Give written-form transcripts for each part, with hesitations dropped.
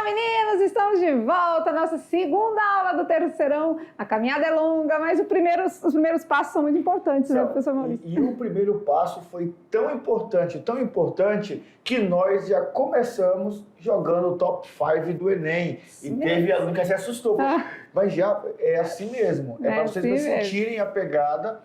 meninos! Estamos de volta, nossa segunda aula do terceirão. A caminhada é longa, mas os primeiros passos são muito importantes, né, professor Maurício? E o primeiro passo foi tão importante, que nós já começamos jogando o top 5 do Enem. E teve aluno que se assustou. Mas já é assim mesmo. É para vocês não sentirem a pegada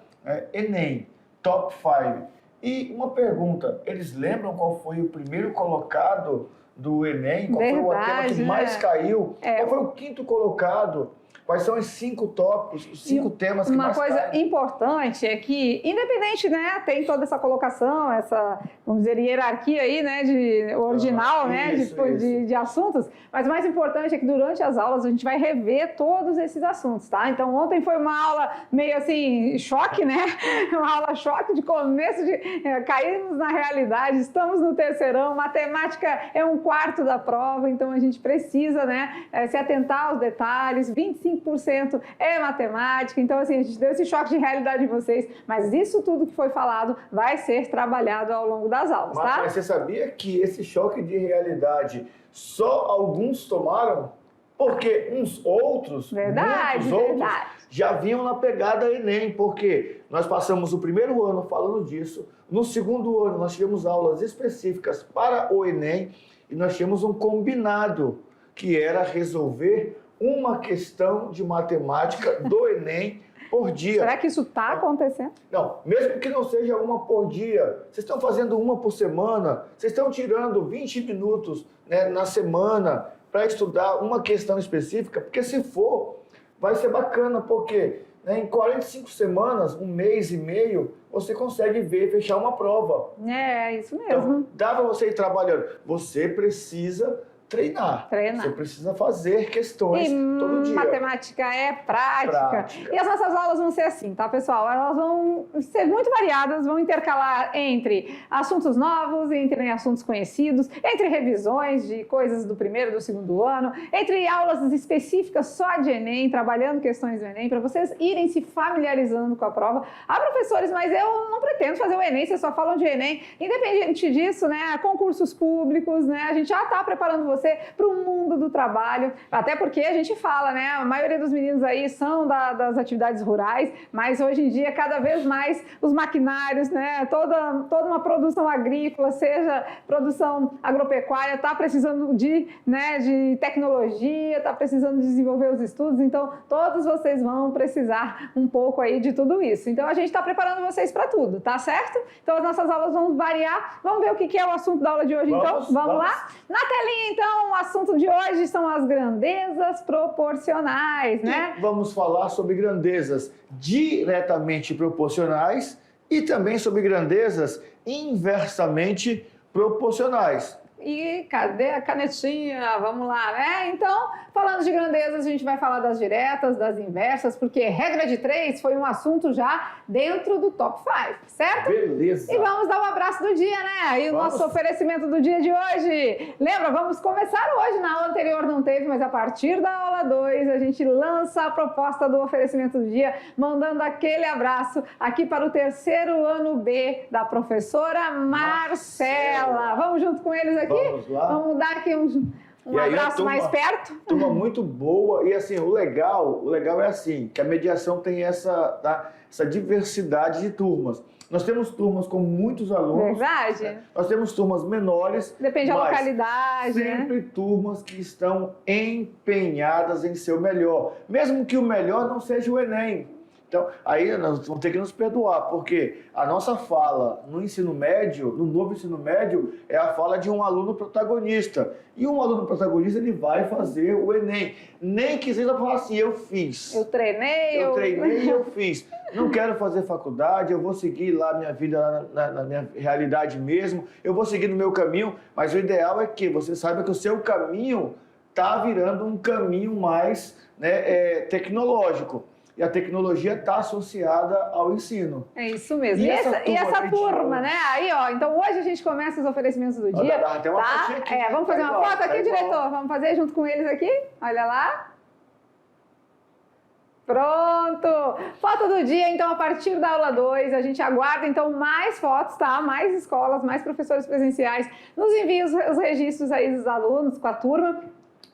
Enem, top 5. E uma pergunta, eles lembram qual foi o primeiro colocado do Enem? Qual foi o tema que mais caiu? Qual foi o quinto colocado? Quais são os 5 tópicos, os 5 temas que mais caem? Uma coisa importante é que, independente, né, tem toda essa colocação, essa, vamos dizer, hierarquia aí, né, de ordinal, né, de assuntos, mas o mais importante é que durante as aulas a gente vai rever todos esses assuntos, tá? Então, ontem foi uma aula meio assim, choque, né? Uma aula choque de começo, caímos na realidade, estamos no terceirão, matemática é 1/4 da prova, então a gente precisa, né, se atentar aos detalhes, 25% é matemática, então assim, a gente deu esse choque de realidade em vocês, mas isso tudo que foi falado vai ser trabalhado ao longo das aulas, tá? Mas você sabia que esse choque de realidade só alguns tomaram? Porque uns outros, muitos outros, já vinham na pegada Enem, porque nós passamos o primeiro ano falando disso, no segundo ano nós tivemos aulas específicas para o Enem e nós tínhamos um combinado, que era resolver uma questão de matemática do Enem por dia. Será que isso está acontecendo? Não, mesmo que não seja uma por dia, vocês estão fazendo uma por semana, vocês estão tirando 20 minutos, né, na semana para estudar uma questão específica, porque se for, vai ser bacana, porque em 45 semanas, 1 mês e meio, você consegue fechar uma prova. É, isso mesmo. Então, dá para você ir trabalhando. Você precisa treinar. Você precisa fazer questões todo dia. Matemática é prática. E as nossas aulas vão ser assim, tá, pessoal? Elas vão ser muito variadas, vão intercalar entre assuntos novos, entre assuntos conhecidos, entre revisões de coisas do primeiro e do segundo ano, entre aulas específicas só de Enem, trabalhando questões do Enem, para vocês irem se familiarizando com a prova. Professores, mas eu não pretendo fazer o Enem, vocês só falam de Enem. Independente disso, né, concursos públicos, né, a gente já está preparando você para o mundo do trabalho, até porque a gente fala, né, a maioria dos meninos aí são das atividades rurais, mas hoje em dia cada vez mais os maquinários, né, toda uma produção agrícola, seja produção agropecuária, está precisando de tecnologia, está precisando desenvolver os estudos, então todos vocês vão precisar um pouco aí de tudo isso. Então a gente está preparando vocês para tudo, tá certo? Então as nossas aulas vão variar, vamos ver o que é o assunto da aula de hoje, então? Vamos lá? Na telinha, então, o assunto de hoje são as grandezas proporcionais, né? E vamos falar sobre grandezas diretamente proporcionais e também sobre grandezas inversamente proporcionais. E cadê a canetinha? Vamos lá, né? Então, falando de grandezas, a gente vai falar das diretas, das inversas, porque regra de 3 foi um assunto já dentro do top 5, certo? Beleza! E vamos dar o abraço do dia, né? E o nosso oferecimento do dia de hoje. Lembra, vamos começar hoje, na aula anterior não teve, mas a partir da aula 2 a gente lança a proposta do oferecimento do dia, mandando aquele abraço aqui para o terceiro ano B da professora Marcela. Vamos junto com eles aqui? Vamos lá. Vamos dar aqui um abraço mais perto. Turma muito boa. E assim, o legal é assim, que a mediação tem essa diversidade de turmas. Nós temos turmas com muitos alunos. Verdade. Né? Nós temos turmas menores. Depende da localidade. Sempre turmas que estão empenhadas em ser o melhor. Mesmo que o melhor não seja o Enem. Então, aí nós vamos ter que nos perdoar, porque a nossa fala no ensino médio, no novo ensino médio, é a fala de um aluno protagonista. E um aluno protagonista, ele vai fazer o Enem. Nem que seja falar assim, eu fiz. Eu treinei e eu fiz. Não quero fazer faculdade, eu vou seguir lá minha vida, na minha realidade mesmo, eu vou seguir no meu caminho, mas o ideal é que você saiba que o seu caminho está virando um caminho mais tecnológico. E a tecnologia está associada ao ensino. É isso mesmo. E essa turma, né? Aí, ó, então hoje a gente começa os oferecimentos do dia. Tem uma fotinha aqui. Vamos fazer uma foto aqui, diretor? Vamos fazer junto com eles aqui? Olha lá. Pronto! Foto do dia, então, a partir da aula 2, a gente aguarda, então, mais fotos, tá? Mais escolas, mais professores presenciais. Nos enviem os registros aí dos alunos com a turma.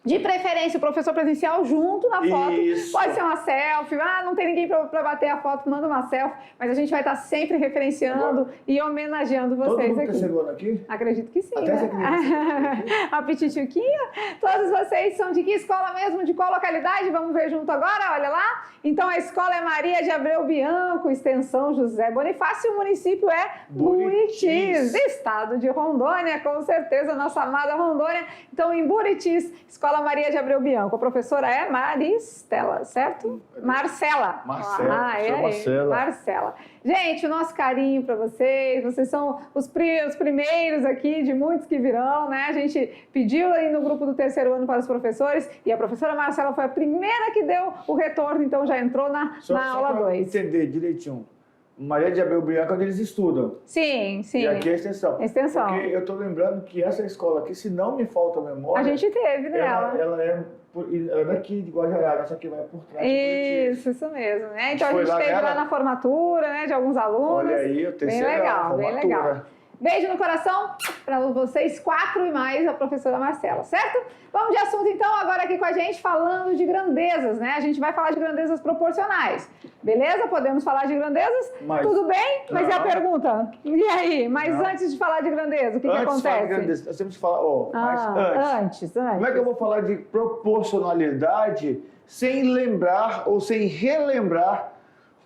De preferência, o professor presencial junto na foto. Isso. Pode ser uma selfie. Ah, não tem ninguém para bater a foto, manda uma selfie. Mas a gente vai estar sempre referenciando e homenageando vocês todo mundo aqui. Terceiro ano aqui? Acredito que sim. Até né? essa criança. A Pititiuquinha. Todos vocês são de que escola mesmo? De qual localidade? Vamos ver junto agora, olha lá. Então a escola é Maria de Abreu Bianco, extensão José Bonifácio, o município é Buritis, estado de Rondônia, com certeza, nossa amada Rondônia. Então em Buritis, escola Maria de Abreu Bianco. A professora é Maristela, certo? Marcela. Marcela. Marcela. Marcela. Gente, o nosso carinho para vocês. Vocês são os primeiros aqui de muitos que virão, né? A gente pediu aí no grupo do terceiro ano para os professores e a professora Marcela foi a primeira que deu o retorno, então já entrou na aula 2. Entender direitinho. Maria de Abreu Bianco é onde eles estudam. Sim, sim. E aqui é a extensão. Extensão. Porque eu estou lembrando que essa escola aqui, se não me falta a memória... A gente teve nela. Ela é daqui de Guajará, só que vai por trás. Isso mesmo, né? Então a gente lá teve nela? lá na formatura, né, de alguns alunos. Olha aí, o terceiro bem legal, formatura. bem legal. Beijo no coração para vocês 4 e mais a professora Marcela, certo? Vamos de assunto então, agora aqui com a gente falando de grandezas, né? A gente vai falar de grandezas proporcionais, beleza? Podemos falar de grandezas? Tudo bem? Mas e a pergunta? E aí? Mas antes de falar de grandeza, o que acontece? Falar de grandeza, nós temos que falar, mas antes. Como é que eu vou falar de proporcionalidade sem lembrar ou sem relembrar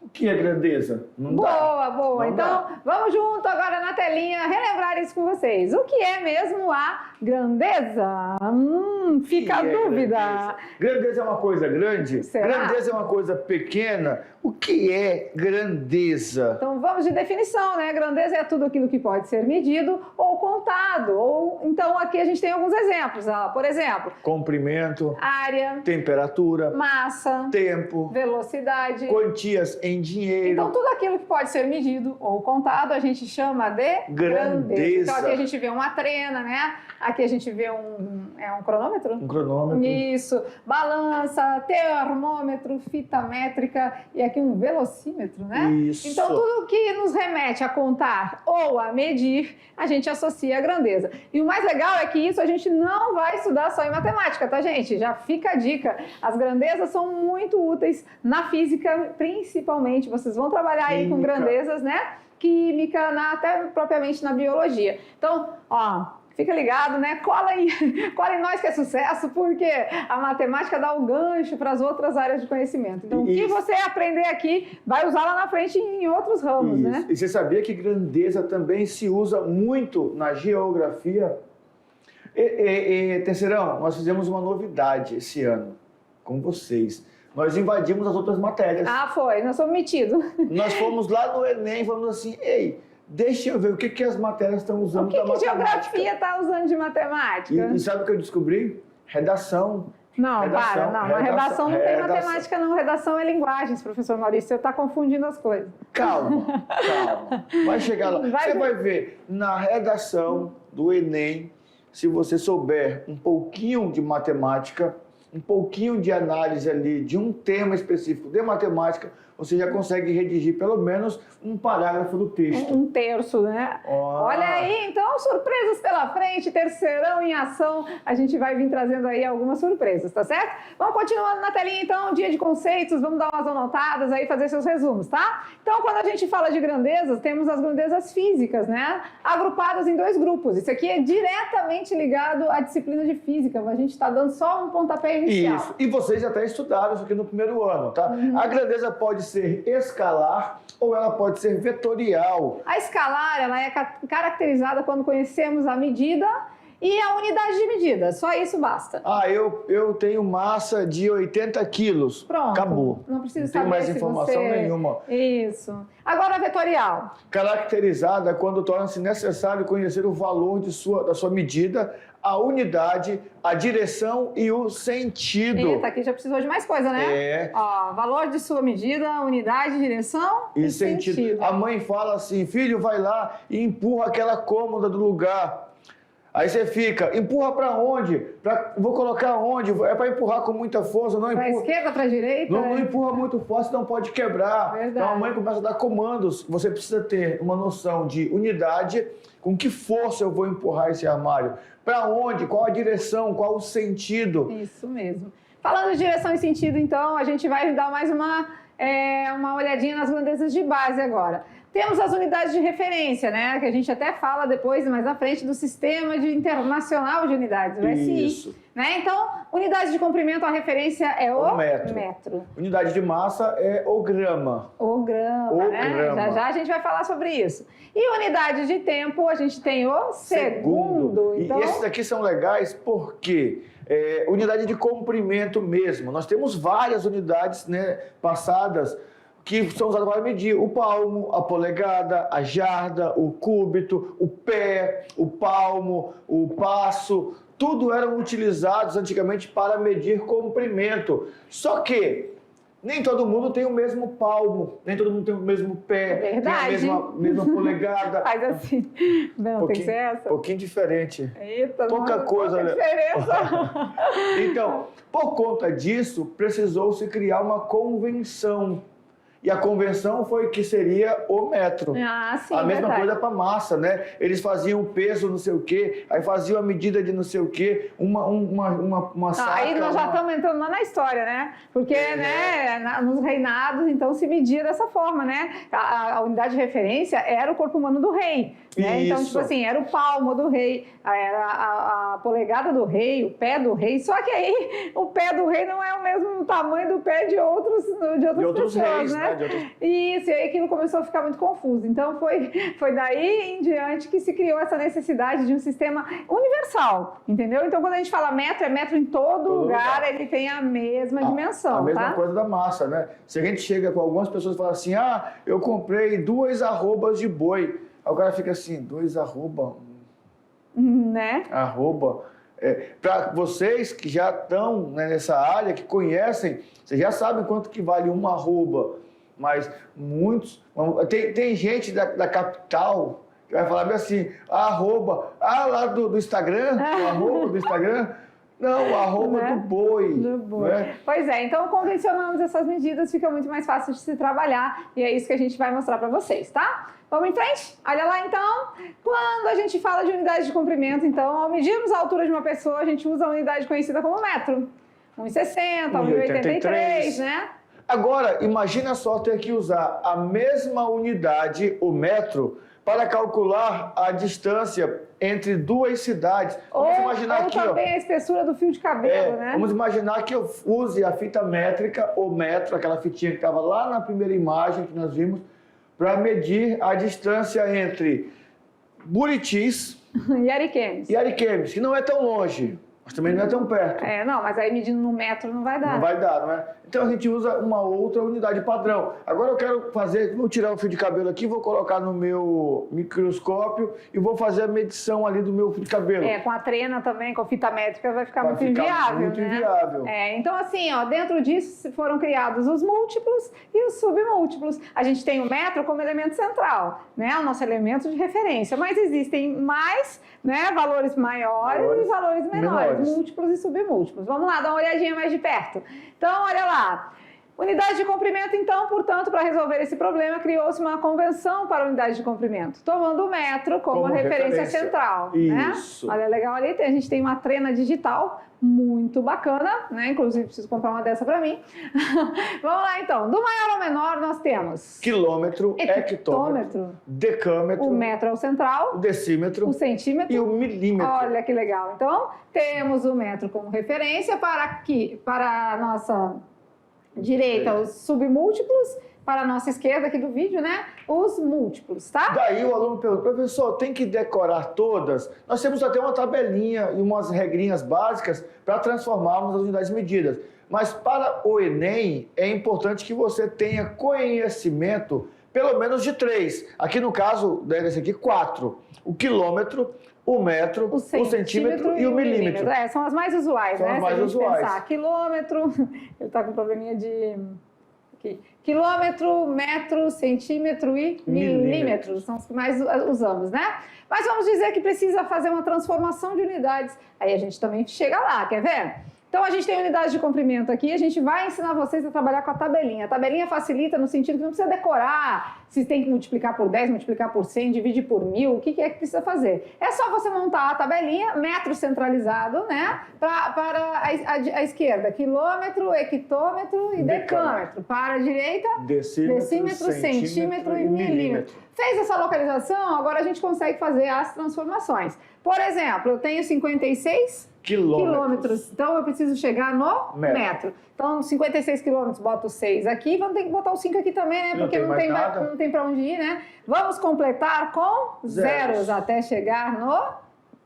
o que é grandeza? Não dá. Boa. Não então, dá. vamos junto agora na telinha relembrar isso com vocês. O que é mesmo a grandeza? Fica a dúvida. Grandeza é uma coisa grande? Será? Grandeza é uma coisa pequena? O que é grandeza? Então, vamos de definição, né? Grandeza é tudo aquilo que pode ser medido ou contado. Então, aqui a gente tem alguns exemplos. Por exemplo, comprimento, área, temperatura, massa, tempo, velocidade, quantias em dinheiro. Então, tudo aquilo que pode ser medido ou contado, a gente chama de grandeza. Então, aqui a gente vê uma trena, né? Aqui a gente vê um cronômetro? Um cronômetro. Isso. Balança, termômetro, fita métrica e aqui um velocímetro, né? Isso. Então, tudo que nos remete a contar ou a medir, a gente associa a grandeza. E o mais legal é que isso a gente não vai estudar só em matemática, tá, gente? Já fica a dica. As grandezas são muito úteis na física, principalmente. Vocês vão trabalhar aí com grandezas, né? Química, até propriamente na biologia. Então, fica ligado, né? Cola em nós que é sucesso, porque a matemática dá o gancho para as outras áreas de conhecimento. Então, o que você aprender aqui, vai usar lá na frente em outros ramos, né? E você sabia que grandeza também se usa muito na geografia? Terceirão, nós fizemos uma novidade esse ano com vocês. Nós invadimos as outras matérias. Foi. Nós somos metidos. Nós fomos lá no Enem e falamos assim, deixa eu ver o que as matérias estão usando da matemática. O que geografia está usando de matemática? E sabe o que eu descobri? Redação. Não, na redação não tem matemática não, redação é linguagens, professor Maurício, você está confundindo as coisas. Calma. Vai chegar lá. Você vai ver, na redação do Enem, se você souber um pouquinho de matemática, um pouquinho de análise ali de um tema específico de matemática, você já consegue redigir pelo menos um parágrafo do texto. Um terço, né? Olha aí, então, surpresas pela frente, terceirão em ação. A gente vai vir trazendo aí algumas surpresas, tá certo? Vamos continuando na telinha, então, dia de conceitos, vamos dar umas anotadas aí, fazer seus resumos, tá? Então, quando a gente fala de grandezas, temos as grandezas físicas, né? Agrupadas em 2 grupos. Isso aqui é diretamente ligado à disciplina de física. A gente está dando só um pontapé inicial. Isso. E vocês já até estudaram isso aqui no primeiro ano, tá? A grandeza pode ser escalar ou ela pode ser vetorial. A escalar, ela é caracterizada quando conhecemos a medida e a unidade de medida. Só isso basta. Eu tenho massa de 80 quilos. Pronto. Acabou. Não precisa saber. Não tem mais informação nenhuma. Isso. Agora a vetorial. Caracterizada quando torna-se necessário conhecer o valor da sua medida, a unidade, a direção e o sentido. Eita, aqui já precisou de mais coisa, né? Valor de sua medida, unidade, direção e sentido. A mãe fala assim, filho, vai lá e empurra aquela cômoda do lugar. Aí você fica, empurra para onde? Vou colocar onde? É para empurrar com muita força, não empurra. Para esquerda, para direita? Não empurra muito forte, não pode quebrar. Verdade. Então a mãe começa a dar comandos. Você precisa ter uma noção de unidade, com que força eu vou empurrar esse armário? Para onde? Qual a direção? Qual o sentido? Isso mesmo. Falando de direção e sentido, então, a gente vai dar mais uma olhadinha nas grandezas de base agora. Temos as unidades de referência, né? Que a gente até fala depois, mais à frente, do Sistema Internacional de Unidades, o SI. Isso. Né? Então, unidade de comprimento, a referência é o metro. Unidade de massa é o grama. O grama, né? Já a gente vai falar sobre isso. E unidade de tempo, a gente tem o segundo. Então... E esses aqui são legais porque... unidade de comprimento mesmo. Nós temos várias unidades, né, passadas que são usadas para medir o palmo, a polegada, a jarda, o cúbito, o pé, o palmo, o passo. Tudo eram utilizados antigamente para medir comprimento. Só que nem todo mundo tem o mesmo palmo, nem todo mundo tem o mesmo pé, Verdade. tem a mesma polegada. Faz assim. Não, tem que ser essa? Um pouquinho diferente. Eita, pouca coisa, né? diferença. Então, por conta disso, precisou-se criar uma convenção. E a convenção foi que seria o metro. Ah, sim, a mesma verdade. coisa para massa, né? Eles faziam o peso não sei o quê, aí faziam a medida de não sei o quê, uma saca... Aí nós já estamos entrando lá na história, né? Porque, né, nos reinados, então, se media dessa forma, né? A unidade de referência era o corpo humano do rei. Né? Então, tipo assim, era o palmo do rei, era a polegada do rei, o pé do rei. Só que aí, o pé do rei não é o mesmo tamanho do pé de outras pessoas, reis, né? né? Isso, e aí aquilo começou a ficar muito confuso. Então, foi daí em diante que se criou essa necessidade de um sistema universal, entendeu? Então, quando a gente fala metro, é metro em todo lugar, ele tem a mesma dimensão, a mesma coisa da massa, né? Se a gente chega com algumas pessoas e fala assim, eu comprei 2 arrobas de boi. Aí o cara fica assim, 2 arroba... Né? Arroba... para vocês que já estão nessa área, que conhecem, vocês já sabem quanto que vale uma arroba. Mas muitos... Tem gente da capital que vai falar assim, arroba... lá do Instagram, o arroba do Instagram... Não, o arroba do boi. Do boi. Né? Pois é, então convencionamos essas medidas, fica muito mais fácil de se trabalhar e é isso que a gente vai mostrar para vocês, tá? Vamos em frente? Olha lá então, quando a gente fala de unidade de comprimento, então, ao medirmos a altura de uma pessoa, a gente usa a unidade conhecida como metro. 1,60, 1,83, né? Agora, imagina só ter que usar a mesma unidade, o metro, para calcular a distância entre 2 cidades. Vamos imaginar aqui, também a espessura do fio de cabelo, né? Vamos imaginar que eu use a fita métrica, o metro, aquela fitinha que estava lá na primeira imagem que nós vimos, para medir a distância entre Buritis e Ariquemes, que não é tão longe, mas também não é tão perto. Não, mas aí medindo no metro não vai dar. Não vai dar, não é? Então a gente usa uma outra unidade padrão. Agora eu quero vou tirar o fio de cabelo aqui, vou colocar no meu microscópio e vou fazer a medição ali do meu fio de cabelo. Com a trena também, com fita métrica, vai ficar muito inviável, muito inviável. Então assim, dentro disso foram criados os múltiplos e os submúltiplos. A gente tem o metro como elemento central, né? O nosso elemento de referência, mas existem mais, né, valores maiores e valores menores, múltiplos e submúltiplos. Vamos lá, dar uma olhadinha mais de perto. Então, olha lá. Unidade de comprimento, então, portanto, para resolver esse problema, criou-se uma convenção para a unidade de comprimento, tomando o metro como referência central. Isso. Né? Olha, legal ali, a gente tem uma trena digital muito bacana, né? Inclusive, preciso comprar uma dessa para mim. Vamos lá, então. Do maior ao menor, nós temos... Quilômetro, hectômetro, decâmetro... O metro é o central. O decímetro. O centímetro. E o milímetro. Olha que legal. Então, temos o metro como referência para a nossa direita, os submúltiplos, para a nossa esquerda aqui do vídeo, né? Os múltiplos, tá? Daí o aluno pergunta, professor, tem que decorar todas? Nós temos até uma tabelinha e umas regrinhas básicas para transformarmos as unidades medidas. Mas para o Enem, é importante que você tenha conhecimento pelo menos de 3. Aqui no caso, desse aqui, 4. O quilômetro, o metro, o centímetro e o milímetro. São as mais usuais, são né? As mais Se a gente usuais. pensar, quilômetro, ele está com probleminha de aqui. Quilômetro, metro, centímetro e milímetros. São os que mais usamos, né? Mas vamos dizer que precisa fazer uma transformação de unidades. Aí a gente também chega lá, quer ver? Então, a gente tem unidade de comprimento aqui, a gente vai ensinar vocês a trabalhar com a tabelinha. A tabelinha facilita no sentido que não precisa decorar se tem que multiplicar por 10, multiplicar por 100, dividir por 1000, o que é que precisa fazer? É só você montar a tabelinha, metro centralizado, né, para a esquerda, quilômetro, hectômetro e decâmetro. Para a direita, decímetro, centímetro e milímetro. Fez essa localização, agora a gente consegue fazer as transformações. Por exemplo, eu tenho 56 quilômetros. Então, eu preciso chegar no metro. Então, 56 quilômetros, boto 6 aqui. Vamos ter que botar o 5 aqui também, né? Porque não tem para onde ir, né? Vamos completar com zeros até chegar no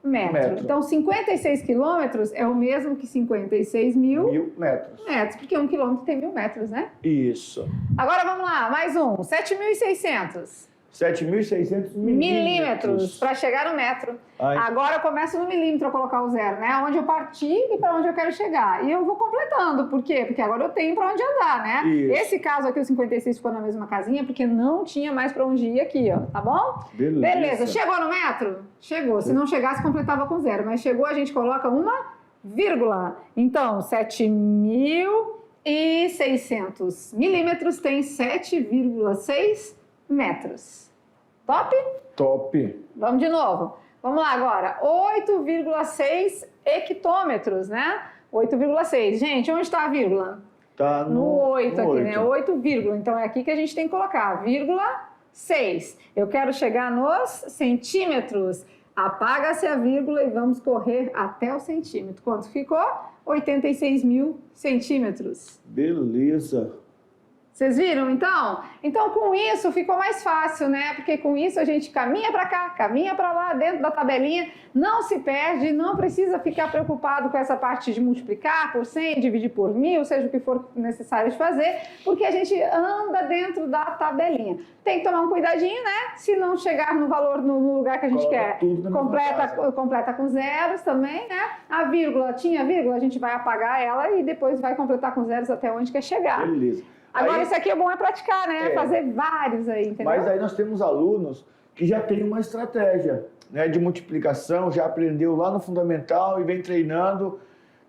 metro. Então, 56 quilômetros é o mesmo que 56 mil metros. Porque 1 quilômetro tem 1000 metros, né? Isso. Agora, vamos lá. Mais um. 7.600. 7.600 milímetros para chegar no metro. Ai. Agora eu começo no milímetro a colocar o zero, né? Onde eu parti e para onde eu quero chegar. E eu vou completando. Por quê? Porque agora eu tenho para onde andar, né? Isso. Esse caso aqui, o 56 ficou na mesma casinha, porque não tinha mais para onde ir aqui, ó. Tá bom? Beleza. Chegou no metro? Chegou. Se não chegasse, completava com zero. Mas chegou, a gente coloca uma vírgula. Então, 7.600 milímetros tem 7,6 metros. Top? Top. Vamos de novo. Vamos lá agora. 8,6 hectômetros, né? 8,6. Gente, onde está a vírgula? Tá no 8 aqui, 8. Né? 8, vírgula. Então, é aqui que a gente tem que colocar. Vírgula 6. Eu quero chegar nos centímetros. Apaga-se a vírgula e vamos correr até o centímetro. Quanto ficou? 86.000 centímetros. Beleza. Vocês viram, então? Então, com isso, ficou mais fácil, né? Porque com isso a gente caminha para cá, caminha para lá, dentro da tabelinha, não se perde, não precisa ficar preocupado com essa parte de multiplicar por 100, dividir por 1000, seja o que for necessário de fazer, porque a gente anda dentro da tabelinha. Tem que tomar um cuidadinho, né? Se não chegar no valor, no lugar que a gente quer, completa com zeros também, né? A vírgula, tinha vírgula, a gente vai apagar ela e depois vai completar com zeros até onde quer chegar. Beleza. Agora, isso aqui é bom praticar, né? Fazer vários aí, entendeu? Mas aí nós temos alunos que já têm uma estratégia, né, de multiplicação, já aprendeu lá no fundamental e vem treinando.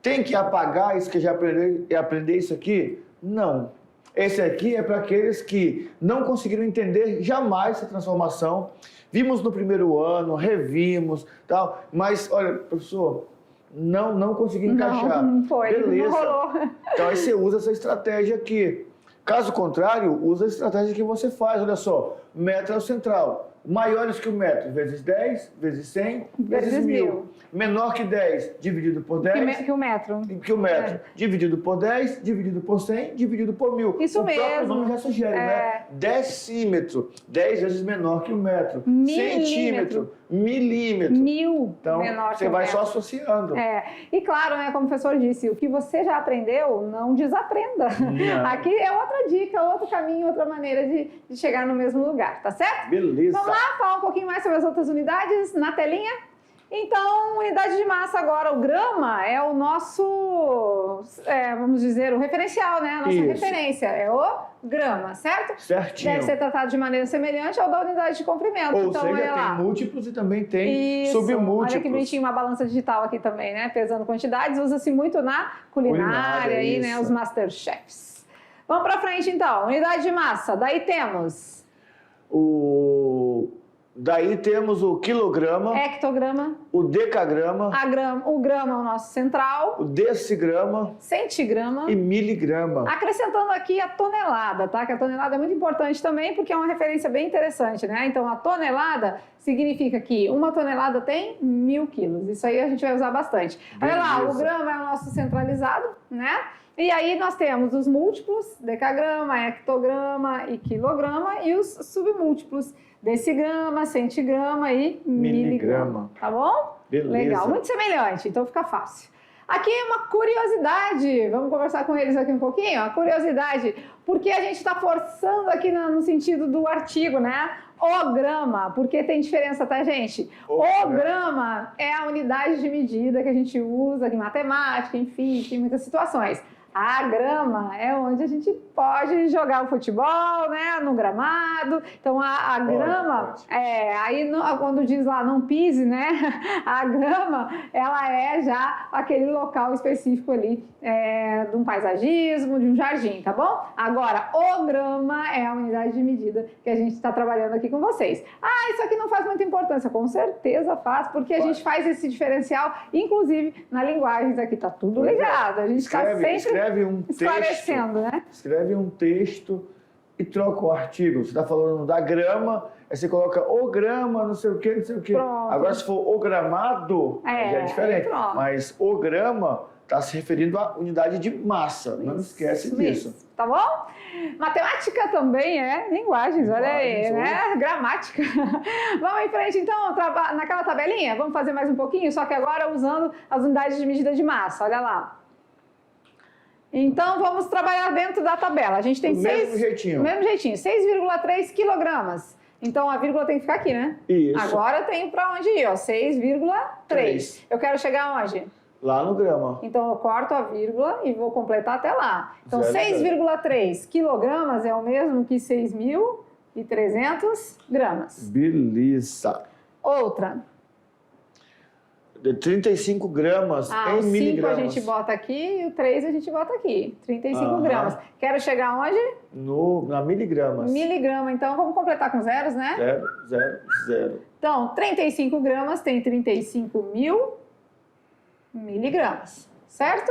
Tem que apagar isso que já aprendeu e aprender isso aqui? Não. Esse aqui é para aqueles que não conseguiram entender jamais essa transformação. Vimos no primeiro ano, revimos, tal, mas, olha, professor, não consegui encaixar. Não foi, beleza. Não rolou. Então aí você usa essa estratégia aqui. Caso contrário, usa a estratégia que você faz. Olha só, metro é o central. Maiores que o metro, vezes 10, vezes 100, vezes 1000. Menor que 10, dividido por 10. Que o metro. Que o metro. Dividido por 10, dividido por 100, dividido por 1000. Isso mesmo. O próprio nome já sugere, né? Decímetro, 10 vezes menor que o metro. Centímetro, milímetro. 1000 então, menor que você o vai metro. só associando. E claro, né, como o professor disse, o que você já aprendeu, não desaprenda. Não. Aqui é outra dica, outro caminho, outra maneira de chegar no mesmo lugar, tá certo? Beleza. Vamos lá, falar um pouquinho mais sobre as outras unidades na telinha? Então, unidade de massa agora, o grama é o nosso, vamos dizer, o referencial, né? A nossa referência é o grama, certo? Certinho. Deve ser tratado de maneira semelhante ao da unidade de comprimento. Ou então, seja, tem múltiplos e também tem submúltiplos. Olha que bonitinho, uma balança digital aqui também, né? Pesando quantidades, usa-se muito na culinária aí, né? Os masterchefs. Vamos para frente, então. Unidade de massa, daí temos... Daí temos o quilograma, hectograma, o decagrama, o grama é o nosso central, o decigrama, centigrama e miligrama. Acrescentando aqui a tonelada, tá? Que a tonelada é muito importante também porque é uma referência bem interessante, né? Então, a tonelada significa que uma tonelada tem 1000 quilos. Isso aí a gente vai usar bastante. Olha lá, o grama é o nosso centralizado, né? E aí nós temos os múltiplos, decagrama, hectograma e quilograma, e os submúltiplos, decigrama, centigrama e miligrama. Tá bom? Beleza. Legal, muito semelhante, então fica fácil. Aqui é uma curiosidade, vamos conversar com eles aqui um pouquinho? A curiosidade, porque a gente está forçando aqui no sentido do artigo, né? O grama, porque tem diferença, tá, gente? O grama é a unidade de medida que a gente usa em matemática, em física, em muitas situações. A grama é onde a gente pode jogar o futebol, né? No gramado. Então, a grama, quando diz lá não pise, né? A grama, ela é já aquele local específico ali de um paisagismo, de um jardim, tá bom? Agora, o grama é a unidade de medida que a gente está trabalhando aqui com vocês. Ah, isso aqui não faz muita importância. Com certeza faz, porque a gente faz esse diferencial, inclusive na linguagem. Aqui tá tudo ligado. A gente está sempre esclarecendo, né? Escreve um texto e troca o artigo. Você está falando da grama, aí você coloca o grama, não sei o quê, não sei o quê. Pronto. Agora, se for o gramado, já é diferente. Pronto. Mas o grama está se referindo à unidade de massa. Não esquece disso. Tá bom? Matemática também é linguagens, olha aí, né? Gramática. Vamos em frente, então, naquela tabelinha? Vamos fazer mais um pouquinho, só que agora usando as unidades de medida de massa, olha lá. Então, vamos trabalhar dentro da tabela. A gente tem mesmo jeitinho, 6,3 quilogramas. Então, a vírgula tem que ficar aqui, né? Isso. Agora tem para onde ir, ó, 6,3. Eu quero chegar onde? Lá no grama. Então, eu corto a vírgula e vou completar até lá. Então, 6,3 quilogramas é o mesmo que 6.300 gramas. Beleza. Outra. 35 gramas em miligramas. O 5 a gente bota aqui e o 3 a gente bota aqui. 35 gramas. Quero chegar onde? Na miligramas. Miligrama. Então, vamos completar com zeros, né? 0. Então, 35 gramas tem 35.000 miligramas, certo?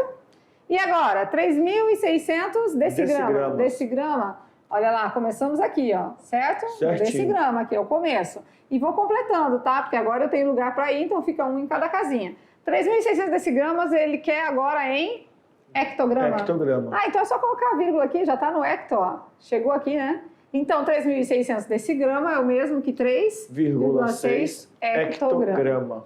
E agora, 3.600 decigrama. Decigrama, olha lá, começamos aqui, ó, certo? Certinho. Decigrama aqui é o começo. E vou completando, tá? Porque agora eu tenho lugar para ir, então fica um em cada casinha. 3.600 decigramas, ele quer agora em hectograma. Hectograma. Ah, então é só colocar a vírgula aqui, já tá no hecto, ó. Chegou aqui, né? Então, 3.600 decigrama é o mesmo que 3,6 hectograma.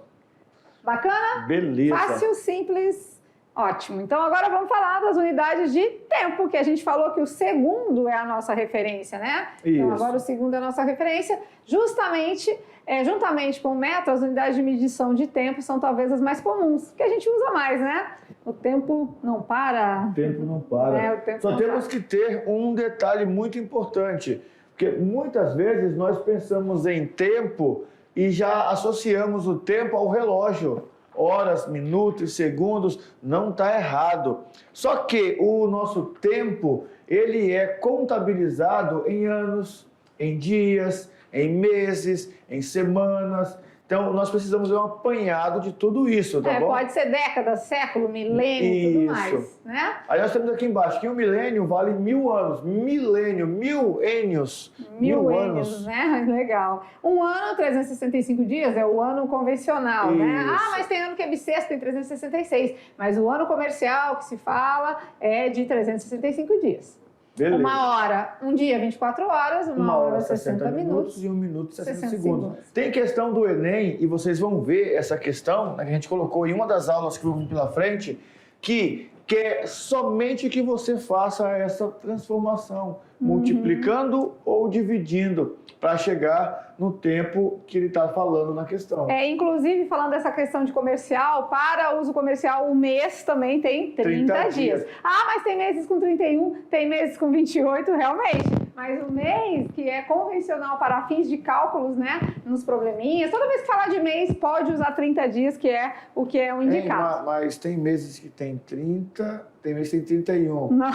Bacana? Beleza. Fácil, simples, ótimo. Então, agora vamos falar das unidades de tempo, que a gente falou que o segundo é a nossa referência, né? Isso. Então, agora o segundo é a nossa referência. Justamente, juntamente com o metro, as unidades de medição de tempo são talvez as mais comuns, que a gente usa mais, né? O tempo não para. O tempo não para. O tempo Só não temos para. que ter um detalhe muito importante, porque muitas vezes nós pensamos em tempo e já associamos o tempo ao relógio. Horas, minutos, segundos, não está errado. Só que o nosso tempo, ele é contabilizado em anos, em dias, em meses, em semanas. Então, nós precisamos ver um apanhado de tudo isso, tá bom? Pode ser década, século, milênio e tudo mais, né? Aí nós temos aqui embaixo que um milênio vale 1000 anos. Milênio, milênios. 1000 anos, né? Legal. Um ano, 365 dias, é o ano convencional, né? Ah, mas tem ano que é bissexto, tem 366. Mas o ano comercial que se fala é de 365 dias. Beleza. Uma hora, um dia 24 horas, uma hora 60 minutos e 1 minuto 60 segundos. Tem questão do Enem, e vocês vão ver essa questão, né, que a gente colocou em uma das aulas que vão vir pela frente, que quer somente que você faça essa transformação, multiplicando ou dividindo, para chegar no tempo que ele está falando na questão. Inclusive, falando dessa questão de comercial, para uso comercial, o mês também tem 30 dias. Ah, mas tem meses com 31, tem meses com 28, realmente. Mas o mês, que é convencional para fins de cálculos, né, nos probleminhas, toda vez que falar de mês, pode usar 30 dias, que é o indicado. Mas tem meses que tem 30, tem meses que tem 31. Não.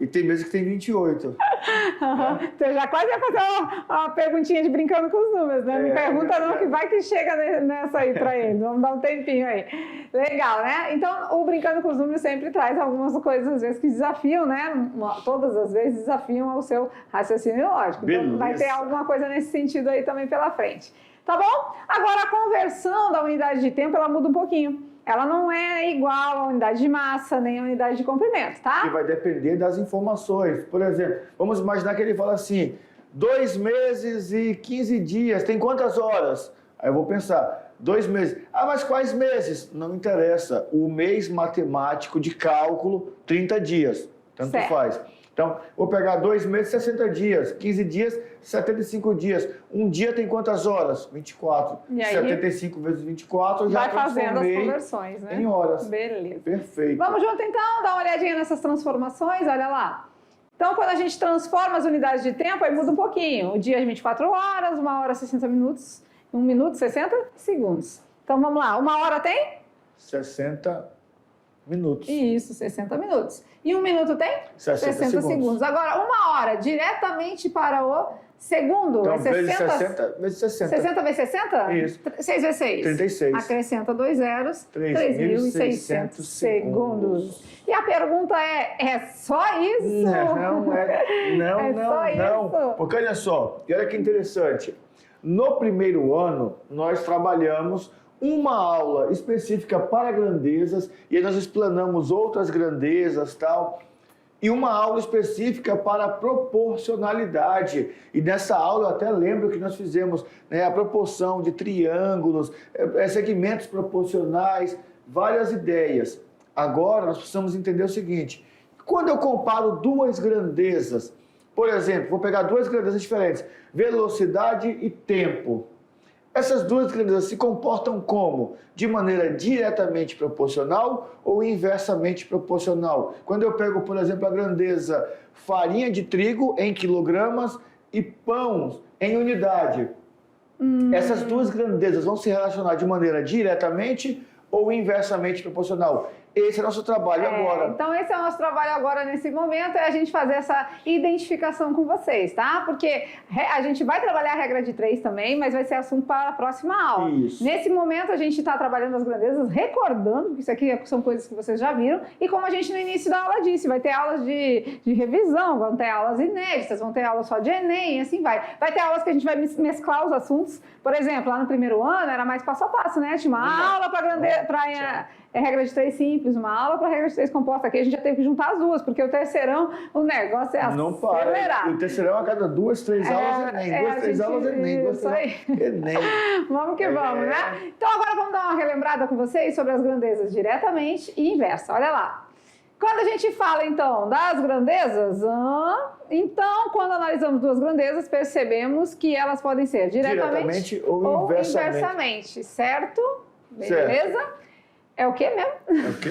E tem meses que tem 28. Você já quase ia fazer uma perguntinha de brincando com os números, né? Não pergunta não, que vai que chega nessa aí para ele. Vamos dar um tempinho aí. Legal, né? Então, o Brincando com os Números sempre traz algumas coisas, às vezes, que desafiam, né? Todas as vezes desafiam o seu raciocínio lógico. Beleza. Então, vai ter alguma coisa nesse sentido aí também pela frente. Tá bom? Agora, a conversão da unidade de tempo, ela muda um pouquinho. Ela não é igual à unidade de massa, nem à unidade de comprimento, tá? E vai depender das informações. Por exemplo, vamos imaginar que ele fala assim, 2 meses e 15 dias, tem quantas horas? Aí eu vou pensar, 2 meses. Ah, mas quais meses? Não interessa. O mês matemático de cálculo, 30 dias. Tanto faz. Então, vou pegar 2 meses, 60 dias. 15 dias, 75 dias. Um dia tem quantas horas? 24. E aí, 75 vezes 24, já vai fazendo as transformei conversões, né? em horas. Beleza. Perfeito. Vamos junto então, dar uma olhadinha nessas transformações, olha lá. Então, quando a gente transforma as unidades de tempo, aí muda um pouquinho. O dia é 24 horas, 1 hora 60 minutos, 1 minuto 60 segundos. Então, vamos lá. 1 hora tem? 60 minutos. Isso, 60 minutos. E 1 minuto tem? 60 segundos. Agora, 1 hora, diretamente para o segundo. Então, é 60 vezes 60. 60 vezes 60? Isso. 6 vezes 6. 36. Acrescenta 2 zeros. 3.600 segundos. E a pergunta é só isso? Não, É só isso? Porque olha só, e olha que interessante. No primeiro ano, nós trabalhamos uma aula específica para grandezas e aí nós explanamos outras grandezas e tal. E uma aula específica para proporcionalidade. E nessa aula eu até lembro que nós fizemos, né, a proporção de triângulos, segmentos proporcionais, várias ideias. Agora nós precisamos entender o seguinte: quando eu comparo duas grandezas, por exemplo, vou pegar duas grandezas diferentes, velocidade e tempo. Essas duas grandezas se comportam como? De maneira diretamente proporcional ou inversamente proporcional? Quando eu pego, por exemplo, a grandeza farinha de trigo em quilogramas e pão em unidade. Essas duas grandezas vão se relacionar de maneira diretamente ou inversamente proporcional? Esse é o nosso trabalho agora. Então, esse é o nosso trabalho agora, nesse momento, é a gente fazer essa identificação com vocês, tá? Porque a gente vai trabalhar a regra de 3 também, mas vai ser assunto para a próxima aula. Isso. Nesse momento, a gente está trabalhando as grandezas, recordando, porque isso aqui são coisas que vocês já viram, e como a gente no início da aula disse, vai ter aulas de revisão, vão ter aulas inéditas, vão ter aulas só de Enem, e assim vai. Vai ter aulas que a gente vai mesclar os assuntos. Por exemplo, lá no primeiro ano era mais passo a passo, né? Tinha uma aula para regra de 3 simples, uma aula para regra de 3 composta. Aqui a gente já teve que juntar as duas, porque o terceirão, o negócio é não para. acelerado. O terceirão a cada 2, 3 aulas Enem. 2, 3 aulas Enem. Isso aí. Enem. Vamos que vamos, né? Então agora vamos dar uma relembrada com vocês sobre as grandezas diretamente e inversa. Olha lá. Quando a gente fala, então, das grandezas, então, quando analisamos duas grandezas, percebemos que elas podem ser diretamente ou inversamente, certo? Beleza? Certo. É o quê mesmo? É o quê?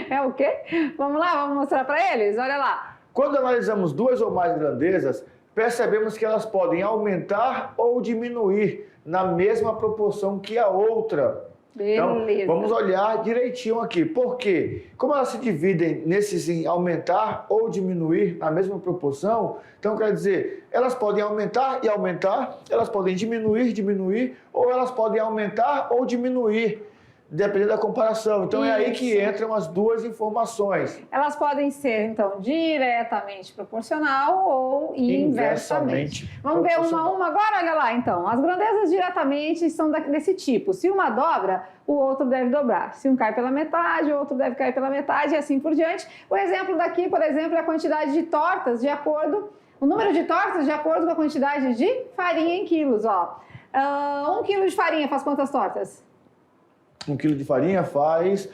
É o quê? Vamos lá, vamos mostrar para eles? Olha lá. Quando analisamos duas ou mais grandezas, percebemos que elas podem aumentar ou diminuir na mesma proporção que a outra. Beleza. Então, vamos olhar direitinho aqui. Por quê? Como elas se dividem nesses em aumentar ou diminuir na mesma proporção, então quer dizer, elas podem aumentar e aumentar, elas podem diminuir, ou elas podem aumentar ou diminuir, dependendo da comparação. Então é aí que entram as duas informações. Elas podem ser, então, diretamente proporcional ou inversamente. Vamos ver uma a uma agora? Olha lá, então. As grandezas diretamente são desse tipo. Se uma dobra, o outro deve dobrar. Se um cai pela metade, o outro deve cair pela metade e assim por diante. O exemplo daqui, por exemplo, é a quantidade de tortas de acordo... O número de tortas de acordo com a quantidade de farinha em quilos, ó. 1 quilo de farinha faz quantas tortas? 1 quilo de farinha faz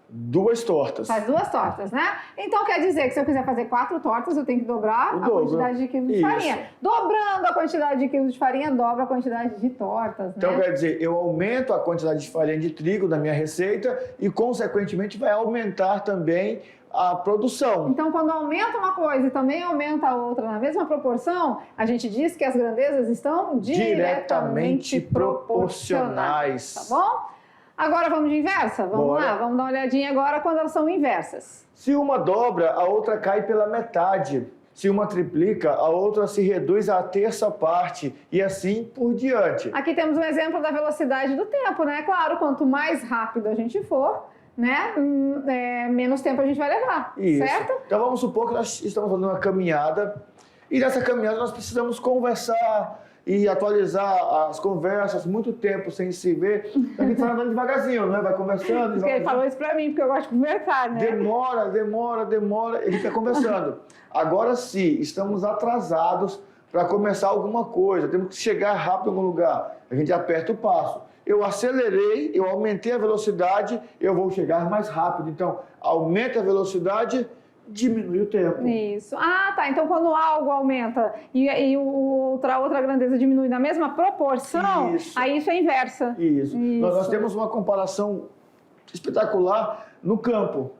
2 tortas. Faz 2 tortas, né? Então quer dizer que se eu quiser fazer 4 tortas, eu tenho que dobrar a quantidade de quilos de farinha. Dobrando a quantidade de quilos de farinha, dobra a quantidade de tortas, né? Então quer dizer, eu aumento a quantidade de farinha de trigo da minha receita e, consequentemente, vai aumentar também a produção. Então, quando aumenta uma coisa e também aumenta a outra na mesma proporção, a gente diz que as grandezas estão diretamente proporcionais. Tá bom? Agora vamos de inversa? Vamos lá, vamos dar uma olhadinha agora quando elas são inversas. Se uma dobra, a outra cai pela metade. Se uma triplica, a outra se reduz à terça parte e assim por diante. Aqui temos um exemplo da velocidade do tempo, né? Claro, quanto mais rápido a gente for, né, menos tempo a gente vai levar, certo? Então vamos supor que nós estamos fazendo uma caminhada e nessa caminhada nós precisamos conversar e atualizar as conversas, muito tempo sem se ver. A gente vai andando devagarzinho, né? Vai conversando. Porque ele falou isso pra mim, porque eu gosto de conversar, né? Demora, ele fica conversando. Agora sim, estamos atrasados para começar alguma coisa, temos que chegar rápido em algum lugar. A gente aperta o passo. Eu acelerei, eu aumentei a velocidade, eu vou chegar mais rápido. Então, aumenta a velocidade, diminui o tempo. Isso. Ah, tá. Então, quando algo aumenta e outra grandeza diminui na mesma proporção, aí isso é inversa. Isso. Nós temos uma comparação espetacular no campo.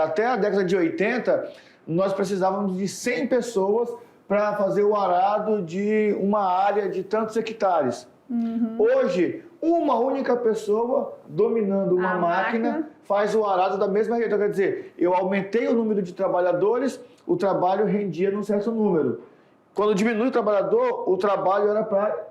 Até a década de 80, nós precisávamos de 100 pessoas para fazer o arado de uma área de tantos hectares. Hoje, uma única pessoa dominando uma máquina faz o arado da mesma região. Então, quer dizer, eu aumentei o número de trabalhadores, o trabalho rendia num certo número. Quando diminui o trabalhador, o trabalho era para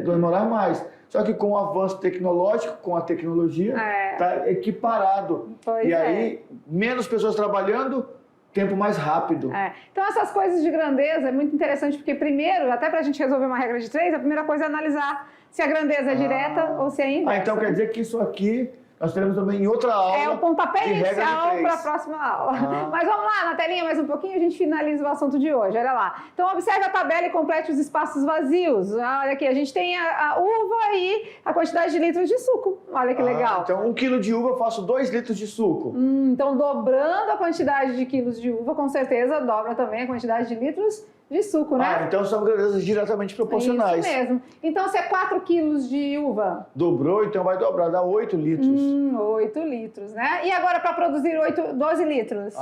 demorar mais. Só que com o avanço tecnológico, com a tecnologia, está equiparado. Aí, menos pessoas trabalhando, tempo mais rápido. Então, essas coisas de grandeza é muito interessante, porque primeiro, até para a gente resolver uma regra de 3, a primeira coisa é analisar se a grandeza é direta ou se é inversa. Então quer dizer que isso aqui nós teremos também em outra aula. É o pontapé inicial para a próxima aula. Mas vamos lá, na telinha mais um pouquinho, a gente finaliza o assunto de hoje. Olha lá. Então, observe a tabela e complete os espaços vazios. Olha aqui, a gente tem a uva e a quantidade de litros de suco. Olha que legal. Então, 1 quilo de uva eu faço 2 litros de suco. Então, dobrando a quantidade de quilos de uva, com certeza dobra também a quantidade de litros de suco, né? Então são grandezas diretamente proporcionais. Isso mesmo. Então, se é 4 quilos de uva... Dobrou, então vai dobrar, dá 8 litros. 8 litros, né? E agora, para produzir 12 litros?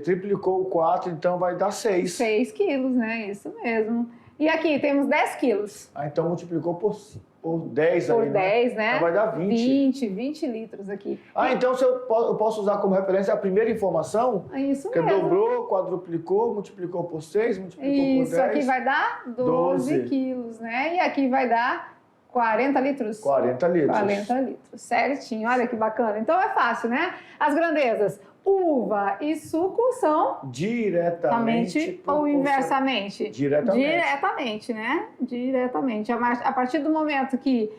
Triplicou o 4, então vai dar 6. 6 quilos, né? Isso mesmo. E aqui, temos 10 quilos. Então multiplicou por 10 por aí, 10, né? Então vai dar 20 litros aqui. Então eu posso usar como referência a primeira informação? Isso que mesmo. dobrou, quadruplicou, multiplicou por 6, multiplicou por 10. Isso, aqui vai dar 12 quilos, né? E aqui vai dar 40 litros? 40 litros. 40 litros, certinho. Olha que bacana. Então é fácil, né? As grandezas, uva e suco são... Diretamente ou inversamente? Diretamente. Diretamente, né? Diretamente. A partir do momento que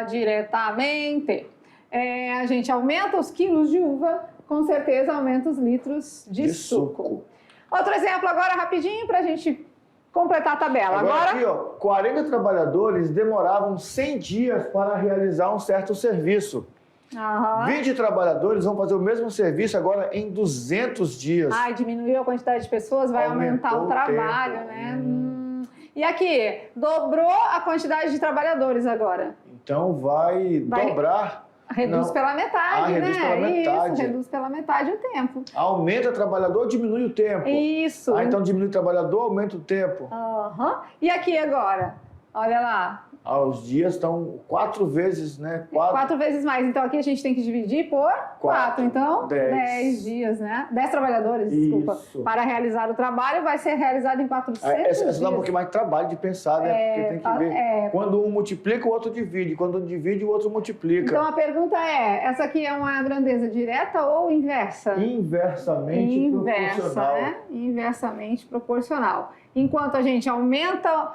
diretamente a gente aumenta os quilos de uva, com certeza aumenta os litros de suco. Outro exemplo agora, rapidinho, para a gente completar a tabela. Agora aqui, 40 trabalhadores demoravam 100 dias para realizar um certo serviço. 20 trabalhadores vão fazer o mesmo serviço agora em 200 dias. Diminuiu a quantidade de pessoas, vai aumentar o trabalho, né? E aqui, dobrou a quantidade de trabalhadores agora. Então vai dobrar. Reduz pela metade, reduz pela metade. Isso, reduz pela metade o tempo. Aumenta o trabalhador, diminui o tempo. Isso. Então diminui o trabalhador, aumenta o tempo. E aqui agora, olha lá. Os dias estão 4 vezes, né? 4 vezes mais. Então aqui a gente tem que dividir por 4. Então, 10 dias, né? 10 trabalhadores, desculpa. Para realizar o trabalho, vai ser realizado em 400 dias. Essa dá um pouquinho mais de trabalho de pensar, né? Porque tem que ver. Quando um multiplica, o outro divide. Quando um divide, o outro multiplica. Então a pergunta é, essa aqui é uma grandeza direta ou inversa? Inversamente proporcional. Né? Inversamente proporcional. Enquanto a gente aumenta,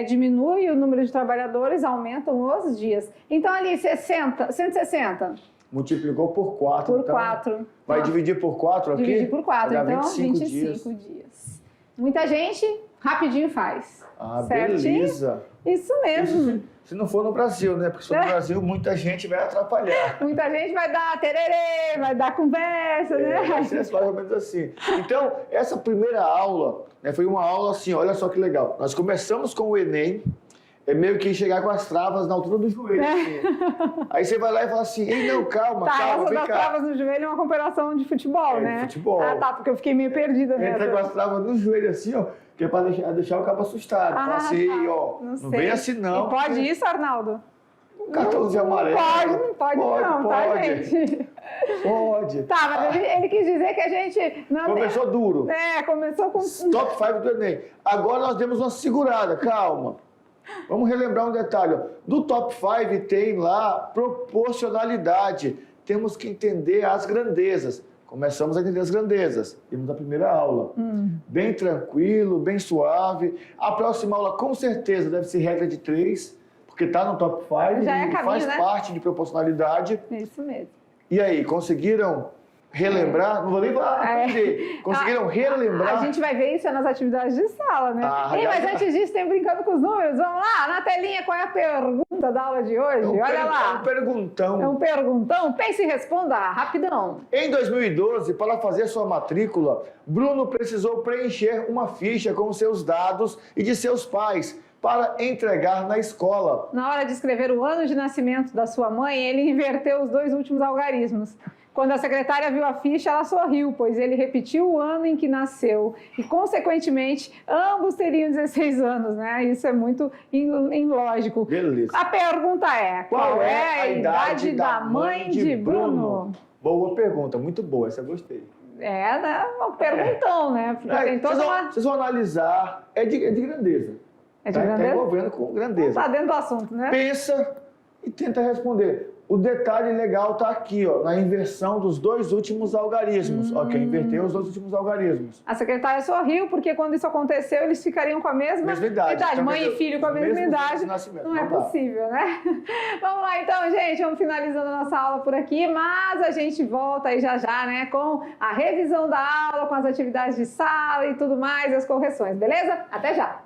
diminui o número de trabalhadores, aumentam os dias. Então, ali, 160. Multiplicou por 4. Por 4. Vai dividir por 4 aqui? Dividir por 4, então 25 dias. Muita gente, rapidinho faz. Certinho? Beleza. Isso mesmo. Isso, se não for no Brasil, né? Porque se for no Brasil, muita gente vai atrapalhar. Muita gente vai dar tererê, vai dar conversa, né? Vai ser mais ou menos assim. Então, essa primeira aula, foi uma aula assim, olha só que legal. Nós começamos com o Enem, meio que chegar com as travas na altura do joelho. Assim. Aí você vai lá e fala assim, ei, não, calma, essa vem das cá. travas no joelho é uma comparação de futebol, né? Futebol. Porque eu fiquei meio perdida nessa. Entra com as travas no joelho assim, que é para deixar o cabo assustado. Fala assim, não vem assim não. E pode isso, Arnaldo? Um cartãozinho amarelo. Não pode não, tá, gente? Pode. Tá, mas ele quis dizer que a gente... Começou duro. Começou com... Top 5 do Enem. Agora nós demos uma segurada, calma. Vamos relembrar um detalhe. Do Top 5 tem lá proporcionalidade. Temos que entender as grandezas. Começamos a entender as grandezas. Temos a primeira aula. Bem tranquilo, bem suave. A próxima aula, com certeza, deve ser regra de 3, porque está no Top 5 e faz parte de proporcionalidade. Isso mesmo. E aí, conseguiram relembrar? Não vou nem aprender. Conseguiram relembrar? A gente vai ver isso nas atividades de sala, né? Mas antes disso, tem brincando com os números. Vamos lá, na telinha, qual é a pergunta da aula de hoje? Olha lá. É um perguntão. É um perguntão? Pense e responda rapidão. Em 2012, para fazer sua matrícula, Bruno precisou preencher uma ficha com seus dados e de seus pais para entregar na escola. Na hora de escrever o ano de nascimento da sua mãe, ele inverteu os 2 últimos algarismos. Quando a secretária viu a ficha, ela sorriu, pois ele repetiu o ano em que nasceu. E, consequentemente, ambos teriam 16 anos, né? Isso é muito ilógico. Beleza. A pergunta é: qual é a idade da mãe de Bruno? Boa pergunta, muito boa, essa eu gostei. É, né? Um perguntão, né? Porque tem toda Vocês vão analisar, é de grandeza. É de Tá grandeza? envolvendo com grandeza. Tá dentro do assunto, né? Pensa e tenta responder. O detalhe legal está aqui, ó, na inversão dos 2 últimos algarismos. Ok, inverteu os 2 últimos algarismos. A secretária sorriu, porque quando isso aconteceu, eles ficariam com a mesma idade. Então, mãe e filho com a mesma idade. Não é possível, né? Vamos lá então, gente. Vamos finalizando a nossa aula por aqui, mas a gente volta aí já já, né? Com a revisão da aula, com as atividades de sala e tudo mais, e as correções, beleza? Até já!